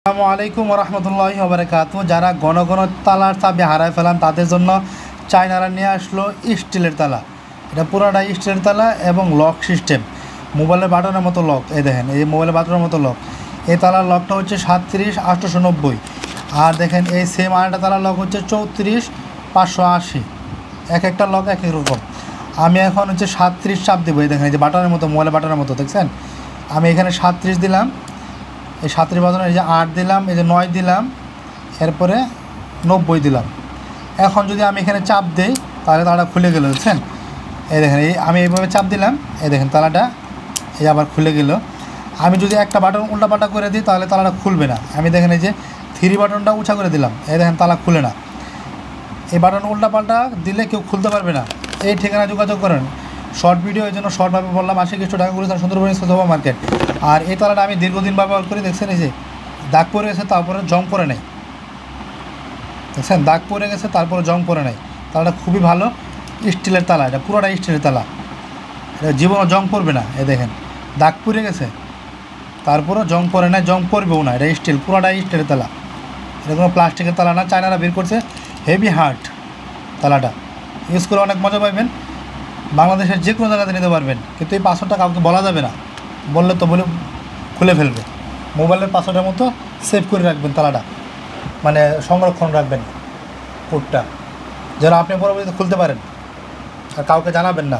আসসালামু আলাইকুম রহমতুল্লাহি ওয়া বারাকাতুহু। যারা ঘন ঘন তালার চাবি হারায় ফেলান তাদের জন্য চায়নারা নিয়ে আসলো স্টিলের তালা। এটা পুরোটাই স্টিলের তালা এবং লক সিস্টেম, মোবাইলের বাটনের মতো লক। এই দেখেন, এই মোবাইলের বাটনের মতো লক। এই তালার লকটা হচ্ছে 37,890। আর দেখেন এই সেম আরেকটা তালার লক হচ্ছে 34,580। এক একটা লক এক এক রকম। আমি এখন হচ্ছে 37 চাপ দেবো। এই দেখেন, এই যে বাটনের মতো, মোবাইলের বাটনের মতো দেখছেন। আমি এখানে 37 দিলাম, এই 37 বাজানো, এই যে 8 দিলাম, এই যে 9 দিলাম, এরপরে 90 দিলাম। এখন যদি আমি এখানে চাপ দিই তাহলে তালাটা খুলে গেল, বুঝছেন। এই দেখেন, এই আমি এইভাবে চাপ দিলাম, এই দেখেন তালাটা এই আবার খুলে গেল। আমি যদি একটা বাটন উল্টাপাল্টা করে দিই তাহলে তালাটা খুলবে না। আমি দেখেন এই যে 3 বাটনটা উঁচা করে দিলাম, এই দেখেন তালা খুলে না। এই বাটন উল্টাপাল্টা দিলে কেউ খুলতে পারবে না। এই ঠিকানা যোগাযোগ করেন। শর্ট ভিডিও, এই জন্য শর্টভাবে বললাম। Ashiq store, Dhaka Gulistan, Sundarban super market. আর এই তালাটা আমি দীর্ঘদিন ব্যবহার করি। দেখছেন এই যে দাগ পড়ে গেছে, তারপরে জং পড়ে নেই। দেখছেন, দাগ পড়ে গেছে তারপরে জং পড়ে নেই। তালাটা খুবই ভালো স্টিলের তালা, এটা পুরোটাই স্টিলের তালা, এটা জীবনও জং পড়বে না। এই দেখেন, দাগ পড়ে গেছে তারপরে জং পড়ে না, জং পড়বেও না। এটা স্টিল, পুরোটাই স্টিলের তালা, এটা কোনো প্লাস্টিকের তালা না। চায়নারা বের করছে হেভি হার্ড তালাটা। ইউজ করে অনেক মজা পাবেন। বাংলাদেশের যে কোনো জায়গাতে নিতে পারবেন, কিন্তু এই পাসওয়ার্ডটা কাউকে বলা যাবে না। বললে তো বলে খুলে ফেলবে। মোবাইলের পাসওয়ার্ডের মতো সেভ করে রাখবেন তালাটা, মানে সংরক্ষণ রাখবেন কোডটা, যেন আপনি পরবর্তীতে খুলতে পারেন আর কাউকে জানাবেন না।